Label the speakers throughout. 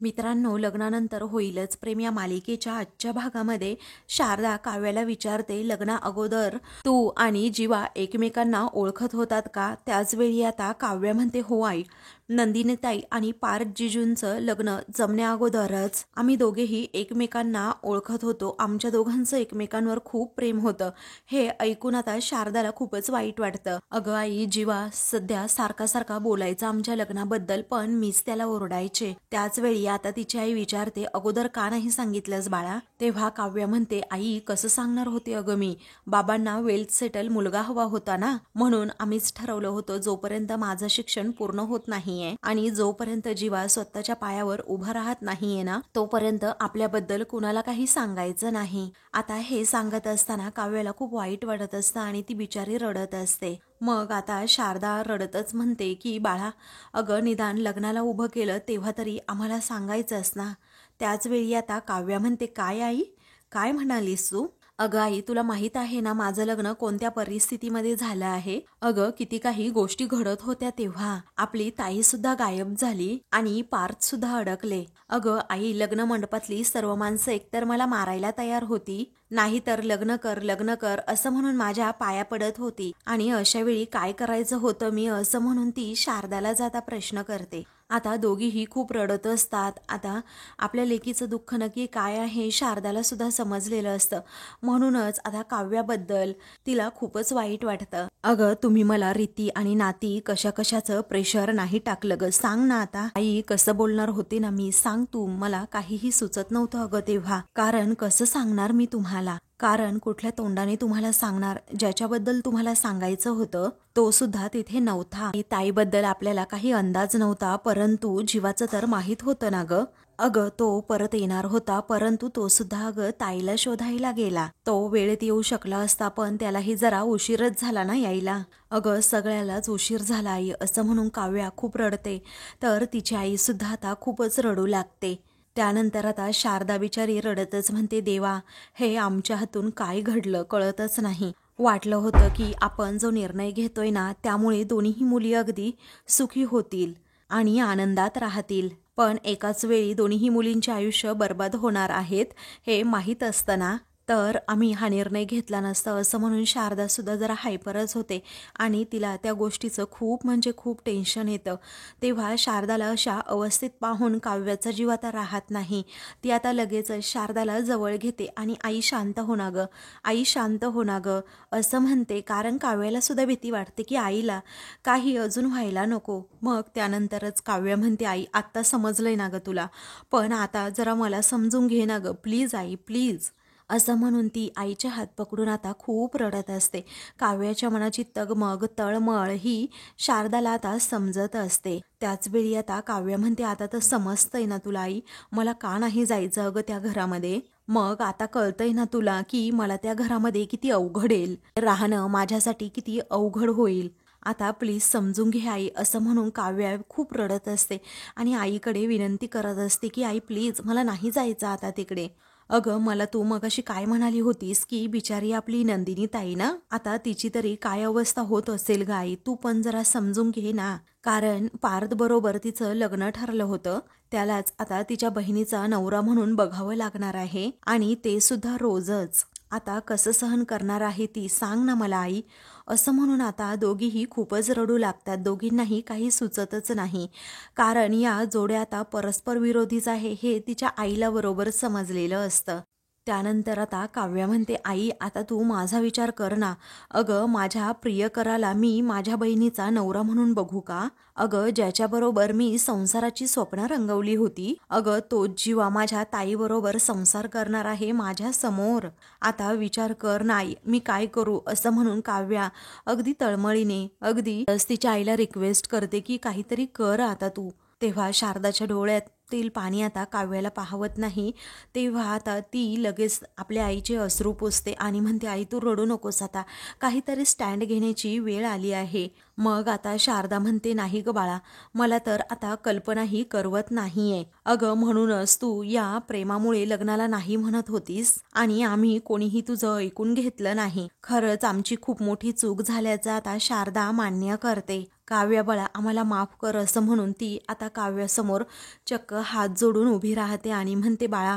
Speaker 1: मित्रांनो, लग्नानंतर होईलच प्रेम या मालिकेच्या आजच्या भागामध्ये शारदा काव्याला विचारते, लग्ना अगोदर तू आणि जीवा एकमेकांना ओळखत होतात का? त्याचवेळी आता काव्या म्हणते, हो आई, नंदिनीताई आणि पार्थ जिजूंचं लग्न जमण्या अगोदरच आम्ही दोघेही एकमेकांना ओळखत होतो. आमच्या दोघांचं एकमेकांवर खूप प्रेम होतं. हे ऐकून आता शारदाला खूपच वाईट वाटतं. अगं आई, जीवा सध्या सारखा सारखा बोलायचा आमच्या लग्नाबद्दल, पण मीच त्याला ओरडायचे. त्याच वेळी आता तिची आई विचारते, अगोदर का नाही सांगितलंस बाळा? तेव्हा काव्या म्हणते, आई कसं सांगणार होते अगं मी, बाबांना वेल सेटल मुलगा हवा होता ना, म्हणून आम्हीच ठरवलं होतं जोपर्यंत माझं शिक्षण पूर्ण होत नाहीये आणि जोपर्यंत जीवा स्वतःच्या पायावर उभा राहत नाहीये ना, तोपर्यंत आपल्याबद्दल कुणाला काही सांगायचं नाही. आता हे सांगत असताना काव्याला खूप वाईट वाटत असतं आणि ती बिचारी रडत असते. मग आता शारदा रडतच म्हणते की बाळा, अगं निदान लग्नाला उभं केलं तेव्हा तरी आम्हाला सांगायचंस ना. त्याच वेळी आता काव्या म्हणते, काय आई, काय म्हणालीस तू? अगं आई, तुला माहित आहे ना माझं लग्न कोणत्या परिस्थितीमध्ये झालं आहे? अगं किती काही गोष्टी घडत होत्या तेव्हा. आपली ताई सुद्धा गायब झाली आणि पार्थ सुद्धा अडकले. अगं आई, लग्न मंडपातली सर्व माणसं एकतर मला मारायला तयार होती, नाहीतर लग्न कर लग्न कर असं म्हणून माझ्या पाया पडत होती. आणि अशा वेळी काय करायचं होतं मी, असं म्हणून ती शारदाला जाता प्रश्न करते. आता दोघीही खूप रडत असतात. आता आपल्या लेकीचं दुःख नक्की काय आहे शारदाला सुद्धा समजलेलं असतं. म्हणूनच आता काव्याबद्दल तिला खूपच वाईट वाटतं. अगं तुम्ही मला रीती आणि नाती कशा कशाचं प्रेशर नाही टाकलं ग, सांग ना आता. आई कसं बोलणार होते ना मी, सांग तू. मला काहीही सुचत नव्हतं अगं तेव्हा. कारण कसं सांगणार मी तुम्हाला, कारण कुठल्या तोंडाने तुम्हाला सांगणार? ज्याच्याबद्दल तुम्हाला सांगायचं होतं तो सुद्धा तिथे नव्हता. ताईबद्दल आपल्याला काही अंदाज नव्हता, परंतु जीवाचं तर माहीत होतं ना ग. अगं तो परत येणार होता, परंतु तो सुद्धा अगं ताईला शोधायला गेला. तो वेळेत येऊ शकला असता, पण त्यालाही जरा उशीरच झाला ना यायला. अगं सगळ्यालाच उशीर झाला आई, असं म्हणून काव्या खूप रडते. तर तिची आई सुद्धा आता खूपच रडू लागते. त्यानंतर आता शारदा बिचारी रडतच म्हणते, देवा, हे आमच्या हातून काय घडलं कळतच नाही. वाटलं होतं की आपण जो निर्णय घेतोय ना त्यामुळे दोन्हीही मुली अगदी सुखी होतील आणि आनंदात राहतील, पण एकाच वेळी दोन्हीही मुलींचे आयुष्य बर्बाद होणार आहेत हे माहीत असताना तर आम्ही हा निर्णय घेतला नसता, असं म्हणून शारदा सुद्धा जरा हायपरच होते आणि तिला त्या गोष्टीचं खूप म्हणजे खूप टेन्शन येतं. तेव्हा शारदाला अशा अवस्थेत पाहून काव्याचा जीव आता राहत नाही. ती आता लगेच शारदाला जवळ घेते आणि आई शांत हो ना ग, आई शांत हो ना ग असं म्हणते. कारण काव्याला सुद्धा भीती वाटते की आईला काही अजून व्हायला नको. मग त्यानंतरच काव्या म्हणते, आई आत्ता समजलंय ना ग तुला, पण आता जरा मला समजून घे ना ग प्लीज आई, प्लीज. असं म्हणून ती आईच्या हात पकडून आता खूप रडत असते. काव्याच्या मनाची तगमग तळमळ ही शारदाला आता समजत असते. त्याचवेळी आता काव्या म्हणते, आता तर समजतंय ना तुला आई, मला का नाही जायचं अगं त्या घरामध्ये? मग आता कळतंय ना तुला की मला त्या घरामध्ये किती अवघडेल राहणं, माझ्यासाठी किती अवघड होईल. आता प्लीज समजून घे आई, असं म्हणून काव्या खूप रडत असते आणि आईकडे विनंती करत असते की आई प्लीज, मला नाही जायचं आता तिकडे. अगं मला तू मगाशी काय म्हणाली होतीस की बिचारी आपली नंदिनी ताई ना, आता तिची तरी काय अवस्था होत असेल ग आई, तू पण जरा समजून घे ना. कारण पार्थ बरोबर तिचं लग्न ठरलं होतं, त्यालाच आता तिच्या बहिणीचा नवरा म्हणून बघावं लागणार आहे आणि ते सुद्धा रोजच. आता कसं सहन करणार आहे ती, सांग ना मला आई. असं म्हणून आता दोघीही खूपच रडू लागतात. दोघींनाही काही सुचतच नाही, कारण या जोड्या आता परस्पर विरोधीच आहे हे तिच्या आईला बरोबर समजलेलं असतं. त्यानंतर आता काव्या म्हणते, आई आता तू माझा विचार कर ना. अगं माझ्या प्रियकराला मी माझ्या बहिणीचा नवरा म्हणून बघू का? अगं ज्याच्याबरोबर मी संसाराची स्वप्न रंगवली होती, अगं तोच जीवा माझ्या ताईबरोबर संसार करणार आहे माझ्या समोर. आता विचार कर नाही, मी काय करू? असं म्हणून काव्या अगदी तळमळीने अगदी तिच्या आईला रिक्वेस्ट करते की काहीतरी कर आता तू. तेव्हा शारदाच्या डोळ्यातील पाणी आता काव्याला पाहवत नाही. तेव्हा आता ती लगेच आपल्या आईचे अश्रू पुसते आणि म्हणते, आई तू रडू नकोस, आता काहीतरी स्टँड घेण्याची वेळ आली आहे. मग आता शारदा म्हणते, नाही ग बाळा, मला तर आता कल्पनाही करवत नाहीये. अगं म्हणूनच तू या प्रेमामुळे लग्नाला नाही म्हणत होतीस आणि आम्ही कोणीही तुझं ऐकून घेतलं नाही. खरंच आमची खूप मोठी चूक झाल्याचं आता शारदा मान्य करते. काव्या बाळा आम्हाला माफ कर असं म्हणून ती आता काव्यासमोर चक्क हात जोडून उभी राहते आणि म्हणते, बाळा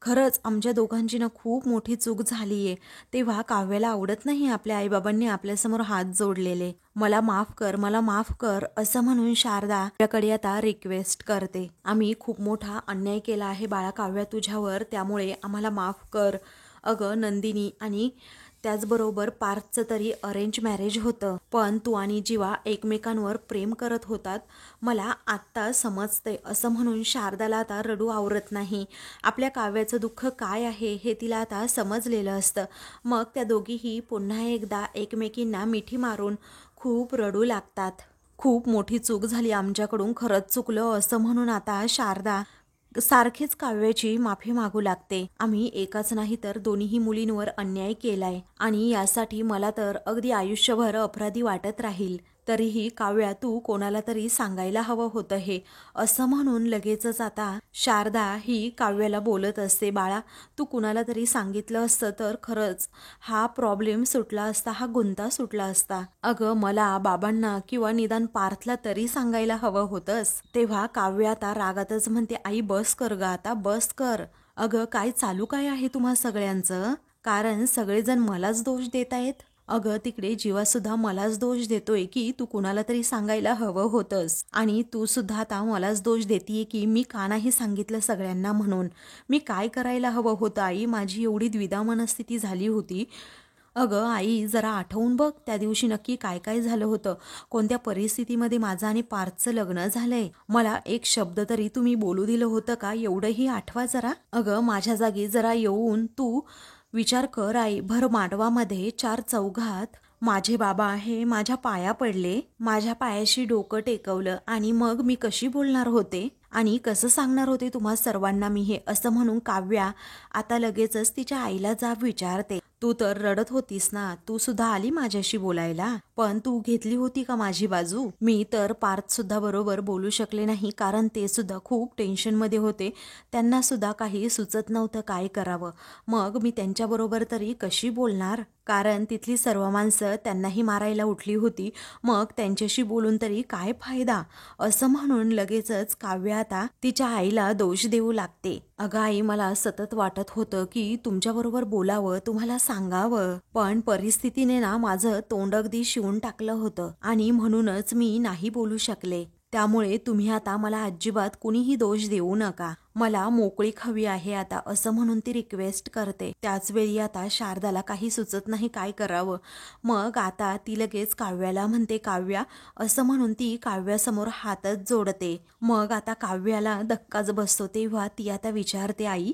Speaker 1: खरंच आमच्या दोघांची ना खूप मोठी चूक झाली आहे. तेव्हा काव्याला आवडत नाही आपल्या आईबाबांनी आपल्यासमोर हात जोडलेले. मला माफ कर, मला माफ कर असं म्हणून शारदा आपल्याकडे आता रिक्वेस्ट करते. आम्ही खूप मोठा अन्याय केला आहे बाळा काव्या तुझ्यावर, त्यामुळे आम्हाला माफ कर. अगं नंदिनी आणि त्याचबरोबर पार्थचं तरी अरेंज मॅरेज होतं, पण तू आणि जीवा एकमेकांवर प्रेम करत होतात, मला आत्ता समजते असं म्हणून शारदाला आता रडू आवरत नाही. आपल्या काव्याचं दुःख काय आहे हे तिला आता समजलेलं असतं. मग त्या दोघीही पुन्हा एकदा एकमेकींना मिठी मारून खूप रडू लागतात. खूप मोठी चूक झाली आमच्याकडून, खरंच चुकलं असं म्हणून आता शारदा सारखीच काव्याची माफी मागू लागते. आम्ही एकाच नाही तर दोन्ही मुलींवर अन्याय केलाय आणि यासाठी मला तर अगदी आयुष्यभर अपराधी वाटत राहील. तरीही काव्या तू कोणाला तरी सांगायला हवं होतं हे असं म्हणून लगेचच आता शारदा ही काव्याला बोलत असते, बाळा तू कुणाला तरी सांगितलं असतं तर खरंच हा प्रॉब्लेम सुटला असता, हा गुंता सुटला असता. अगं मला बाबांना किंवा निदान पार्थला तरी सांगायला हवं होतंस. तेव्हा काव्या आता रागातच म्हणते, आई बस कर ग आता, बस कर. अगं काय चालू काय आहे तुम्हा सगळ्यांचं, कारण सगळेजण मलाच दोष देत आहेत. अगं तिकडे जीवा सुद्धा मलाच दोष देतोय की तू कुणाला तरी सांगायला हवं होतंस, आणि तू सुद्धा आता मलाच दोष देतीये की मी का नाही सांगितलं सगळ्यांना म्हणून. मी काय करायला हवं होतं आई, माझी एवढी द्विधा मनस्थिती झाली होती. अगं आई जरा आठवून बघ त्या दिवशी नक्की काय काय झालं होतं, कोणत्या परिस्थितीमध्ये माझं आणि पार्थचं लग्न झालंय. मला एक शब्द तरी तुम्ही बोलू दिलं होतं का, एवढंही आठवा जरा. अगं माझ्या जागी जरा येऊन तू विचार कर आई. भर मांडवामध्ये चार चौघात माझे बाबा हे माझ्या पाया पडले, माझ्या पायाशी डोकं टेकवलं, आणि मग मी कशी बोलणार होते आणि कसं सांगणार होते तुम्हा सर्वांना मी हे असं म्हणून काव्या आता लगेचच तिच्या आईला जाब विचारते. तू तर रडत होतीस ना, तू सुद्धा आली माझ्याशी बोलायला, पण तू घेतली होती का माझी बाजू. मी तर पार्थ सुद्धा बरोबर बोलू शकले नाही, कारण ते सुद्धा खूप टेन्शनमध्ये होते, त्यांना सुद्धा काही सुचत नव्हतं काय करावं. मग मी त्यांच्याबरोबर तरी कशी बोलणार, कारण तिथली सर्व माणसं त्यांनाही मारायला उठली होती, मग त्यांच्याशी बोलून तरी काय फायदा असं म्हणून लगेचच काव्या आता तिच्या आईला दोष देऊ लागते. अगं आई मला सतत वाटत होतं की तुमच्याबरोबर बोलावं, तुम्हाला सांगावं, पण परिस्थितीने ना माझं तोंड अगदी शिवून टाकलं होतं आणि म्हणूनच मी नाही बोलू शकले. त्यामुळे तुम्ही आता मला अजिबात कुणीही दोष देऊ नका, मला मोकळीक हवी आहे आता असं म्हणून ती रिक्वेस्ट करते. त्याच वेळी आता शारदाला काही सुचत नाही काय करावं. मग आता ती लगेच काव्याला म्हणते, काव्या असं म्हणून ती काव्यासमोर हातच जोडते. मग आता काव्याला धक्काच बसतो. तेव्हा ती आता विचारते, आई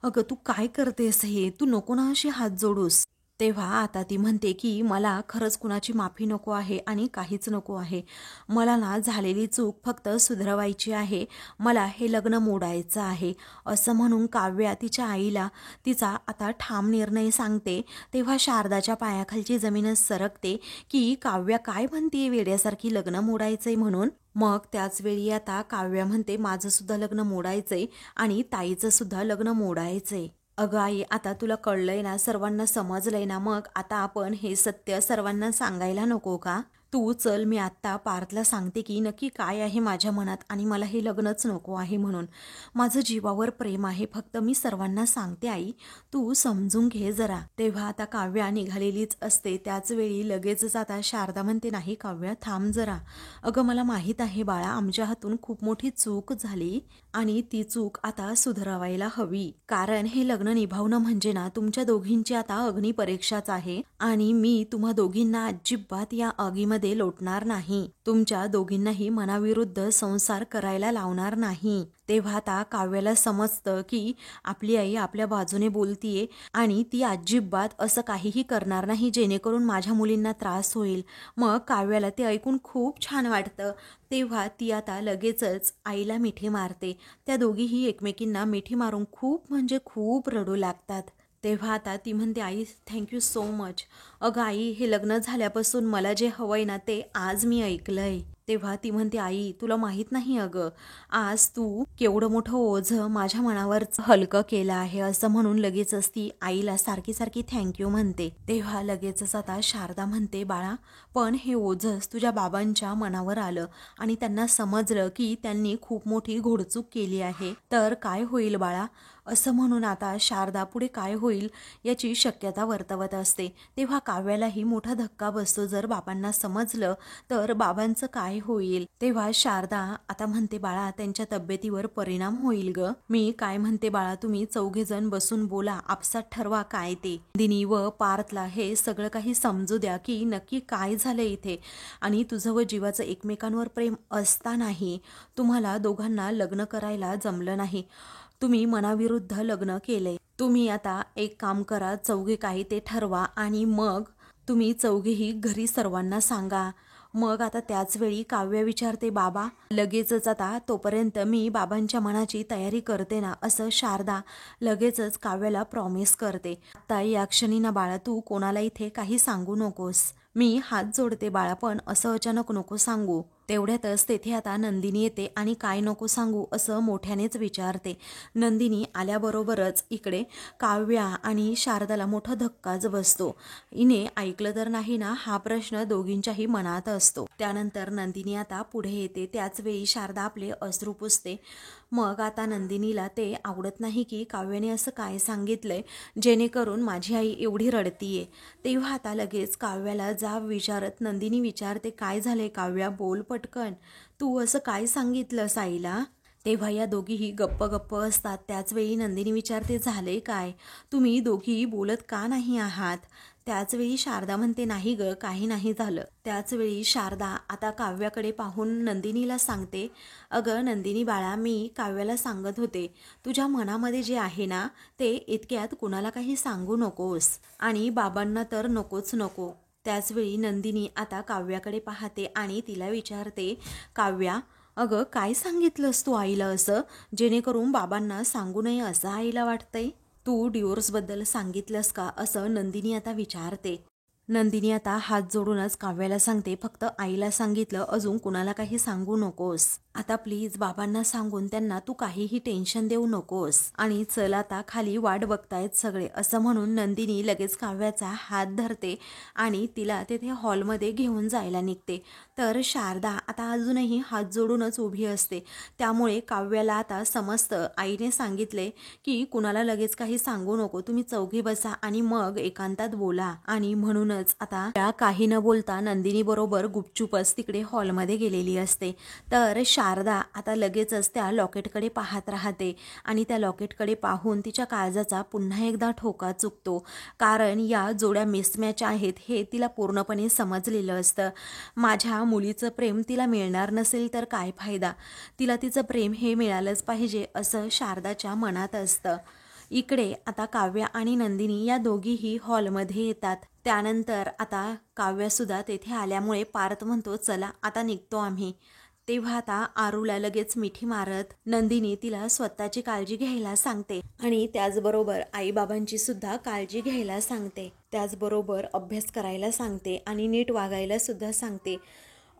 Speaker 1: अगं तू काय करतेस हे, तू नको ना अशी हात जोडूस. तेव्हा आता ती म्हणते की मला खरंच कुणाची माफी नको आहे आणि काहीच नको आहे. मला ना झालेली चूक फक्त सुधरवायची आहे, मला हे लग्न मोडायचं आहे असं म्हणून काव्या तिच्या आईला तिचा आता ठाम निर्णय सांगते. तेव्हा शारदाच्या पायाखालची जमीनच सरकते की काव्या काय म्हणते वेड्यासारखी लग्न मोडायचंय म्हणून. मग त्याच वेळी आता काव्या म्हणते, माझं सुद्धा लग्न मोडायचंय आणि ताईचं सुद्धा लग्न मोडायचंय. अगं आई आता तुला कळलंय ना, सर्वांना समजलंय ना, मग आता आपण हे सत्य सर्वांना सांगायला नको का. तू चल मी आत्ता पार्थला सांगते की नक्की काय आहे माझ्या मनात, आणि मला हे लग्नच नको आहे म्हणून. माझं जीवावर प्रेम आहे, फक्त मी सर्वांना सांगते आई, तू समजून घे जरा. तेव्हा आता काव्या निघालेलीच असते. त्याच वेळी लगेचच आता शारदा म्हणते, नाही काव्या थांब जरा. अगं मला माहीत आहे बाळा, आमच्या हातून खूप मोठी चूक झाली आणि ती चूक आता सुधारावायला हवी, कारण हे लग्न निभावणं म्हणजे ना तुमच्या दोघींची आता अग्निपरीक्षाच आहे, आणि मी तुम्हा दोघींना अजिबात या आगीमध्ये लोटणार नाही, तुमच्या दोघींनाही मनाविरुद्ध संसार करायला लावणार नाही. तेव्हा आता काव्याला समजतं की आपली आई आपल्या बाजूने बोलतीये आणि ती अजिबात असं काहीही करणार नाही जेणेकरून माझ्या मुलींना त्रास होईल. मग काव्याला ते ऐकून खूप छान वाटतं. तेव्हा ती आता लगेचच आईला मिठी मारते. त्या दोघीही एकमेकींना मिठी मारून खूप म्हणजे खूप रडू लागतात. तेव्हा आता ती म्हणते, आई थँक्यू सो मच. अगं आई हे लग्न झाल्यापासून मला जे हवंय ना ते आज मी ऐकलंय. तेव्हा ती म्हणते, आई तुला माहित नाही अगं, आज तू केवढं मोठं ओझं माझ्या मनावर हलकं केलं आहे, असं म्हणून लगेचच ती आईला सारखी सारखी थँक्यू म्हणते. तेव्हा लगेचच आता शारदा म्हणते, बाळा पण हे ओझंच तुझ्या बाबांच्या मनावर आलं आणि त्यांना समजलं की त्यांनी खूप मोठी घोडचूक केली आहे, तर काय होईल बाळा, असं म्हणून आता शारदा पुढे काय होईल याची शक्यता वर्तवत असते. तेव्हा काव्यालाही मोठा धक्का बसतो, जर बाबांना समजलं तर बाबांचं काय होईल. तेव्हा शारदा आता म्हणते, बाळा त्यांच्या तब्येतीवर परिणाम होईल ग. मी काय म्हणते बाळा, तुम्ही चौघेजण बसून बोला, आपसात ठरवा काय ते. दिनी व पार्थला हे सगळं काही समजू द्या की नक्की काय झालं इथे, आणि तुझं व जीवाचं एकमेकांवर प्रेम असतानाही तुम्हाला दोघांना लग्न करायला जमलं नाही. तुम्ही मनाविरुद्ध लग्न केले. तुम्ही आता एक काम करा, चौघे काही ते ठरवा आणि मग तुम्ही चौघेही घरी सर्वांना सांगा. मग आता त्याच वेळी काव्य विचारते, बाबा लगेचच आता तोपर्यंत मी बाबांच्या मनाची तयारी करते ना, असं शारदा लगेचच काव्याला प्रॉमिस करते. आता या क्षणी ना बाळा, तू कोणाला इथे काही सांगू नकोस. मी हात जोडते बाळा, पण असं अचानक नको सांगू. तेवढ्यातच तेथे आता नंदिनी येते आणि काय नको सांगू असं मोठ्यानेच विचारते. नंदिनी आल्याबरोबरच इकडे काव्या आणि शारदाला मोठा धक्काच बसतो. हिने ऐकलं तर नाही ना, हा प्रश्न दोघींच्याही मनात असतो. त्यानंतर नंदिनी आता पुढे येते. त्याच वेळी शारदा आपले अश्रू पुसते. मग आता नंदिनीला ते आवडत नाही की काव्याने असं काय सांगितलंय जेणेकरून माझी आई एवढी रडतीये. तेव्हा आता लगेच काव्याला जाब विचारत नंदिनी विचारते, काय झालंय काव्या, बोल पटकन, तू असं काय सांगितलंस आईला. तेव्हा या दोघीही गप्प गप्प असतात. त्याचवेळी नंदिनी विचारते, झाले काय, तुम्ही दोघी बोलत का नाही आहात. त्याचवेळी शारदा म्हणते, नाही ग, काही नाही झालं. त्याचवेळी शारदा आता काव्याकडे पाहून नंदिनीला सांगते, अगं नंदिनी बाळा, मी काव्याला सांगत होते, तुझ्या मनामध्ये जे आहे ना ते इतक्यात कुणाला काही सांगू नकोस आणि बाबांना तर नकोच नको. त्याचवेळी नंदिनी आता काव्याकडे पाहते आणि तिला विचारते, काव्या अगं काय सांगितलंस तू आईला असं जेणेकरून बाबांना सांगू नये असं आईला वाटतंय. तू डिवोर्सबद्दल सांगितलंस का असं नंदिनी आता विचारते. नंदिनी आता हात जोडूनच काव्याला सांगते, फक्त आईला सांगितलं, अजून कुणाला काही सांगू नकोस. आता प्लीज बाबांना सांगून त्यांना तू काहीही टेन्शन देऊ नकोस. आणि चल आता खाली वाट बघतायत सगळे, असं म्हणून नंदिनी लगेच काव्याचा हात धरते आणि तिला तेथे हॉलमध्ये घेऊन जायला निघते. तर शारदा आता अजूनही हात जोडूनच उभी असते. त्यामुळे काव्याला आता समजतं, आईने सांगितले की कुणाला लगेच काही सांगू नको, तुम्ही चौघे बसा आणि मग एकांतात बोला. आणि म्हणूनच आता त्या काही न बोलता नंदिनी बरोबर गुपचूपच तिकडे हॉलमध्ये गेलेली असते. तर शारदा आता लगेचच त्या लॉकेटकडे पाहत राहते आणि त्या लॉकेटकडे पाहून तिच्या काळजाचा पुन्हा एकदा ठोका चुकतो. कारण या जोड्या मिसमॅच आहेत हे तिला पूर्णपणे समजलेलं असतं. माझ्या मुलीचं प्रेम तिला मिळणार नसेल तर काय फायदा, तिला तिचं प्रेम हे मिळालंच पाहिजे असं शारदाच्या मनात असतं. इकडे आता काव्या आणि नंदिनी या दोघीही हॉलमध्ये येतात. त्यानंतर आता काव्यासुद्धा तेथे आल्यामुळे पार्थ म्हणतो, चला आता निघतो आम्ही. तेव्हा आता आरूला लगेच मिठी मारत नंदिनी तिला स्वतःची काळजी घ्यायला सांगते आणि त्याचबरोबर आईबाबांची सुद्धा काळजी घ्यायला सांगते. त्याचबरोबर अभ्यास करायला सांगते आणि नीट वागायला सुद्धा सांगते.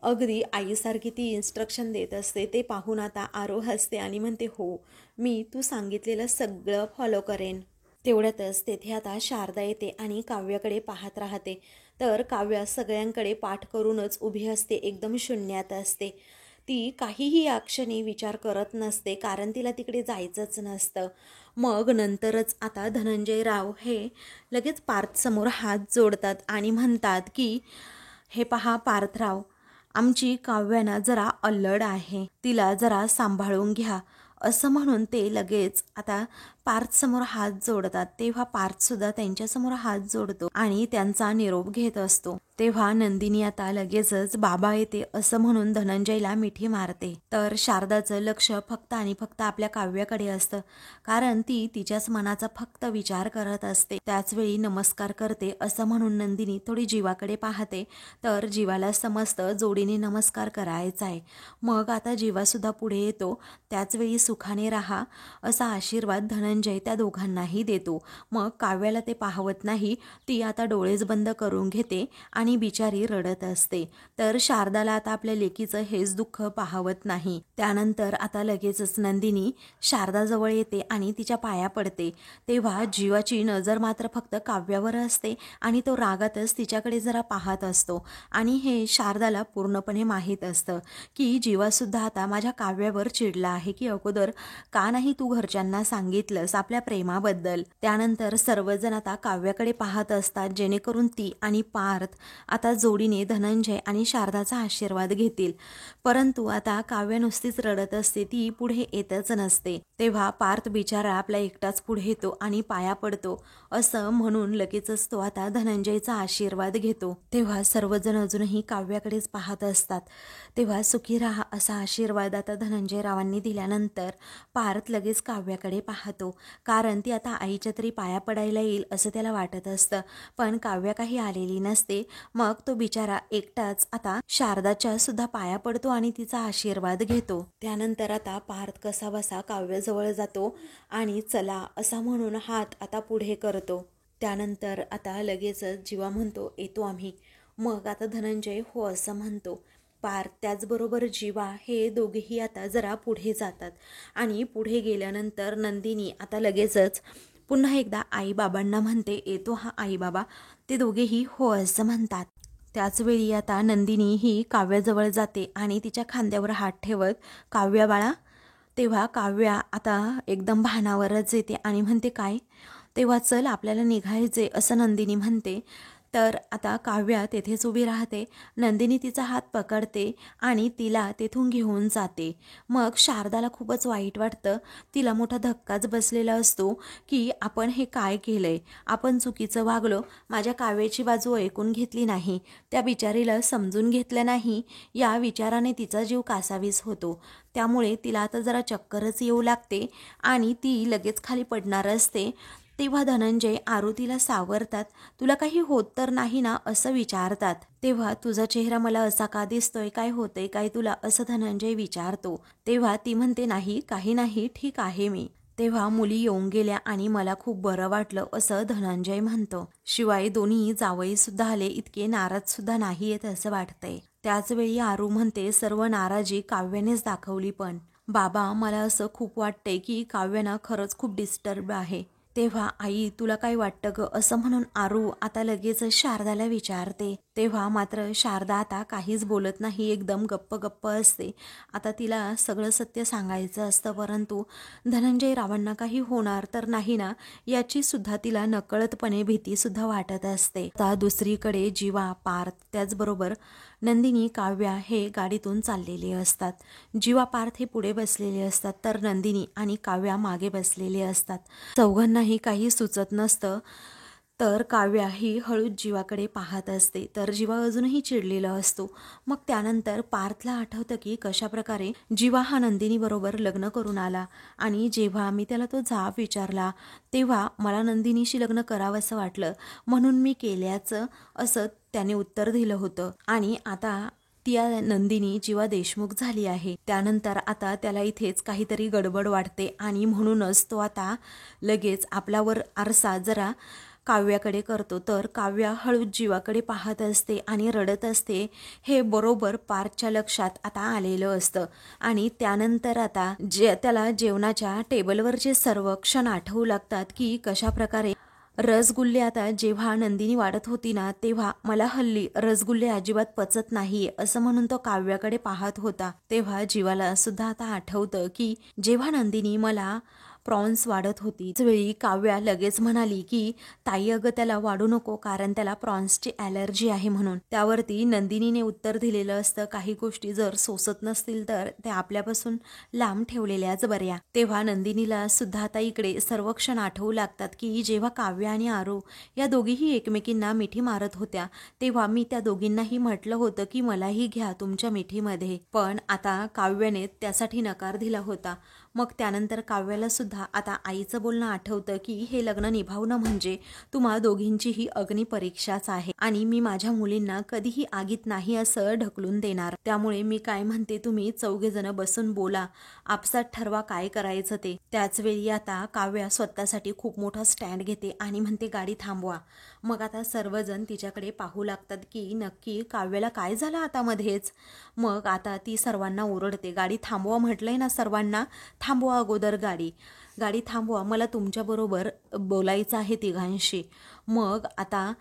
Speaker 1: अगदी आईसारखी ती इन्स्ट्रक्शन देत असते. ते पाहून आता आरू हसते आणि म्हणते, हो मी तू सांगितलेलं सगळं फॉलो करेन. तेवढ्यातच तेथे आता शारदा येते आणि काव्याकडे पाहत राहते. तर काव्या सगळ्यांकडे पाठ करूनच उभी असते, एकदम शून्यात असते. ती काहीही या क्षणी विचार करत नसते, कारण तिला तिकडे जायचंच नसतं. मग नंतरच आता धनंजय राव हे लगेच पार्थसमोर हात जोडतात आणि म्हणतात की, हे पहा पार्थराव, आमची काव्याना जरा अल्लड आहे, तिला जरा सांभाळून घ्या. असं म्हणून ते लगेच आता पार्थसमोर हात जोडतात. तेव्हा पार्थसुद्धा त्यांच्यासमोर हात जोडतो आणि त्यांचा निरोप घेत असतो. तेव्हा नंदिनी आता लगेचच बाबा येते असं म्हणून धनंजयला मिठी मारते. तर शारदाचं लक्ष फक्त आणि फक्त आपल्या काव्याकडे असतं, कारण ती तिच्याच मनाचा फक्त विचार करत असते. त्याचवेळी नमस्कार करते असं म्हणून नंदिनी थोडी जीवाकडे पाहते. तर जीवाला समजतं जोडीने नमस्कार करायचा आहे. मग आता जीवासुद्धा पुढे येतो. त्याचवेळी सुखाने राहा असा आशीर्वाद धनंजय त्या दोघांनाही देतो. मग काव्याला ते पाहवत नाही, ती आता डोळेच बंद करून घेते आणि आणि बिचारी रडत असते. तर शारदाला आता आपल्या लेकीचं हेच दुःख पाहवत नाही. त्यानंतर आता लगेचच नंदिनी शारदाजवळ येते आणि तिच्या पाया पडते. तेव्हा जीवाची नजर मात्र फक्त काव्यावर असते आणि तो रागातच तिच्याकडे जरा पाहत असतो. आणि हे शारदाला पूर्णपणे माहीत असतं की जीवासुद्धा आता माझ्या काव्यावर चिडला आहे की अगोदर का नाही तू घरच्यांना सांगितलंस आपल्या प्रेमाबद्दल. त्यानंतर सर्वजण आता काव्याकडे पाहत असतात, जेणेकरून ती आणि पार्थ आता जोडीने धनंजय आणि शारदाचा आशीर्वाद घेतील. परंतु आता काव्य नुसतीच रडत असते, ती पुढे येतच नसते. तेव्हा पार्थ बिचारा आपला एकटाच पुढे येतो आणि पाया पडतो. असं म्हणून लगेचच तो आता धनंजयचा आशीर्वाद घेतो. तेव्हा सर्वजण अजूनही काव्याकडेच पाहत असतात. तेव्हा सुखी राहा असा आशीर्वाद आता धनंजयरावांनी दिल्यानंतर पार्थ लगेच काव्याकडे पाहतो, कारण ती आता आईच्या तरी पाया पडायला येईल असं त्याला वाटत असतं. पण काव्या काही आलेली नसते. मग तो बिचारा एकटाच आता शारदाच्या सुद्धा पाया पडतो आणि तिचा आशीर्वाद घेतो. त्यानंतर आता पार्थ कसा बसा काव्याजवळ जातो आणि चला असा म्हणून हात आता पुढे करतो. त्यानंतर आता लगेचच जीवा म्हणतो येतो आम्ही. मग आता धनंजय हो असं म्हणतो. पार्थ त्याचबरोबर जीवा हे दोघेही आता जरा पुढे जातात आणि पुढे गेल्यानंतर नंदिनी आता लगेचच पुन्हा एकदा आईबाबांना म्हणते येतो हा आईबाबा. ते दोघेही हो असं म्हणतात. त्याचवेळी आता नंदिनी ही काव्याजवळ जाते आणि तिच्या खांद्यावर हात ठेवत काव्या बाळा. तेव्हा काव्या आता एकदम भानावरच येते आणि म्हणते काय. तेव्हा चल आपल्याला निघायचे असं नंदिनी म्हणते. तर आता काव्या तेथेच उभी राहते. नंदिनी तिचा हात पकडते आणि तिला तेथून घेऊन जाते. मग शारदाला खूपच वाईट वाटतं. तिला मोठा धक्काच बसलेला असतो की आपण हे काय केलंय, आपण चुकीचं वागलो, माझ्या काव्याची बाजू ऐकून घेतली नाही, त्या बिचारीला समजून घेतलं नाही, या विचाराने तिचा जीव कासावीस होतो. त्यामुळे तिला आता जरा चक्करच येऊ लागते आणि ती लगेच खाली पडणार असते. तेव्हा धनंजय आरुतीला सावरतात. तुला काही होत तर नाही ना असं विचारतात. तेव्हा तुझा चेहरा मला असा का दिसतोय, काय होतंय काय तुला असं धनंजय विचारतो. तेव्हा ती म्हणते नाही काही नाही ठीक आहे मी. तेव्हा मुली येऊन गेल्या आणि मला खूप बरं वाटलं असं धनंजय म्हणतो. शिवाय दोन्ही जावई सुद्धा आले, इतके नाराज सुद्धा नाही येत असं वाटतंय. त्याचवेळी आरू म्हणते सर्व नाराजी काव्यानेच दाखवली. पण बाबा मला असं खूप वाटतंय की काव्याना खरंच खूप डिस्टर्ब आहे. तेव्हा आई तुला काय वाटतं ग असं म्हणून आरू आता लगेच शारदाला विचारते. तेव्हा मात्र शारदा आता काहीच बोलत नाही, एकदम गप्प गप्प असते. आता तिला सगळं सत्य सांगायचं असतं, परंतु धनंजय रावांना काही होणार तर नाही ना याची सुद्धा तिला नकळतपणे भीती सुद्धा वाटत असते. आता दुसरीकडे जीवा, पार्थ त्याचबरोबर नंदिनी, काव्या हे गाडीतून चाललेले असतात. जीवा पार्थ हे पुढे बसलेले असतात तर नंदिनी आणि काव्या मागे बसलेले असतात. चौघांनाही काही सुचत नसतं. तर काव्या ही हळूच जीवाकडे पाहत असते. तर जीवा अजूनही चिडलेला असतो. मग त्यानंतर पार्थला आठवतं की कशाप्रकारे जीवा हा नंदिनी बरोबर लग्न करून आला आणि जेव्हा मी त्याला तो जाब विचारला तेव्हा मला नंदिनीशी लग्न करावंसं वाटलं म्हणून मी केल्याचं असं त्याने उत्तर दिलं होतं. आणि आता ती नंदिनी जीवा देशमुख झाली आहे. त्यानंतर आता त्याला इथेच काहीतरी गडबड वाटते आणि म्हणूनच तो आता लगेच आपल्यावर आरसा जरा काव्याकडे करतो. तर काव्या हळूच जीवाकडे पाहत असते आणि रडत असते. हे बरोबर पार्थच्या लक्षात आता आलेलं असतं आणि त्यानंतर आता त्याला जेवणाच्या टेबलवरचे सर्व क्षण आठवू लागतात की कशाप्रकारे रसगुल्ले आता जेव्हा नंदिनी वाढत होती ना तेव्हा मला हल्ली रसगुल्ले अजिबात पचत नाहीये असं म्हणून तो काव्याकडे पाहत होता. तेव्हा जीवाला सुद्धा आता आठवतं की जेव्हा नंदिनी मला प्रॉन्स वाढत होती त्यावेळी काव्या लगेच म्हणाली की ताई अगं त्याला वाढू नको कारण त्याला प्रॉन्सची ॲलर्जी आहे म्हणून. त्यावरती नंदिनीने उत्तर दिलेलं असतं काही गोष्टी जर सोसत नसतील तर त्या आपल्यापासून लांब ठेवलेल्याच बऱ्या. तेव्हा नंदिनीला सुद्धा आता इकडे सर्व क्षण आठवू लागतात की जेव्हा काव्या आणि आरू या दोघीही एकमेकींना मिठी मारत होत्या तेव्हा मी त्या दोघींनाही म्हटलं होतं की मलाही घ्या तुमच्या मिठीमध्ये. पण आता काव्याने त्यासाठी नकार दिला होता. मग त्यानंतर काव्याला सुद्धा आता आईचं बोलणं आठवतं की हे लग्न निभावणं म्हणजे तुम्हा दोघींचीही अग्निपरीक्षाच आहे आणि मी माझ्या मुलींना कधीही आगीत नाही असं ढकलून देणार. त्यामुळे मी काय म्हणते, तुम्ही चौघेजण बसून बोला, आपसात ठरवा काय करायचं ते. त्याच वेळी आता काव्या स्वतःसाठी खूप मोठा स्टँड घेते आणि म्हणते गाडी थांबवा. मग आता सर्वजण तिच्याकडे पाहू लागतात की नक्की काव्याला काय झालं आता मध्येच. मग आता ती सर्वांना ओरडते, गाडी थांबवा म्हटलंय ना सर्वांना, थांबवा अगोदर गाडी, गाडी थांबवा, मला तुमच्याबरोबर बोलायचं आहे तिघांशी. मग आता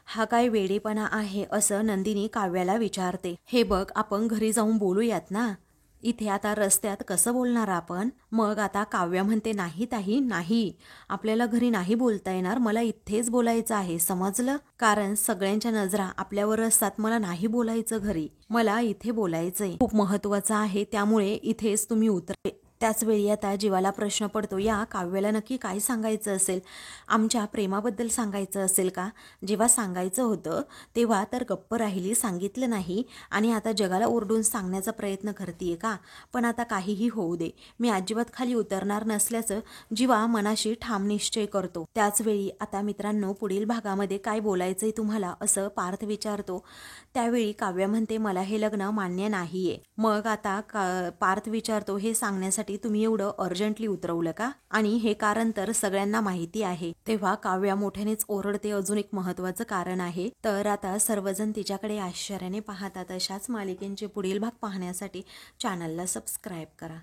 Speaker 1: हा काय वेडेपणा आहे असं नंदिनी काव्याला विचारते. हे बघ, आपण घरी जाऊन बोलूयात ना, इथे आता रस्त्यात कसं बोलणार आपण. मग आता काव्या म्हणते, नाही ताई नाही, आपल्याला घरी नाही बोलता येणार, मला इथेच बोलायचं आहे, समजलं. कारण सगळ्यांच्या नजरा आपल्यावर असतात, मला नाही बोलायचं घरी, मला इथे बोलायचंय, खूप महत्वाचं आहे, त्यामुळे इथेच तुम्ही उतरा. त्याच वेळी आता जीवाला प्रश्न पडतो, या काव्याला नक्की काय सांगायचं असेल, आमच्या प्रेमाबद्दल सांगायचं असेल का. जेव्हा सांगायचं होतं तेव्हा तर गप्प राहिली, सांगितलं नाही आणि आता जगाला ओरडून सांगण्याचा प्रयत्न करतीये का. पण आता काहीही होऊ दे, मी अजिबात खाली उतरणार नसल्याचं जीवा मनाशी ठाम निश्चय करतो. त्याच वेळी आता मित्रांनो, पुढील भागामध्ये काय बोलायचंय तुम्हाला असं पार्थ विचारतो. त्यावेळी काव्या म्हणते, मला हे लग्न मान्य नाहीये. मग आता पार्थ विचारतो, हे सांगण्यासाठी तुम्ही एवढं अर्जंटली उतरवलं का, आणि हे कारण तर सगळ्यांना माहिती आहे. तेव्हा काव्या मोठ्यानेच ओरडते, अजून एक महत्वाचं कारण आहे. तर आता सर्वजण तिच्याकडे आश्चर्याने पाहतात. अशाच मालिकेंचे पुढील भाग पाहण्यासाठी चॅनलला सबस्क्राईब करा.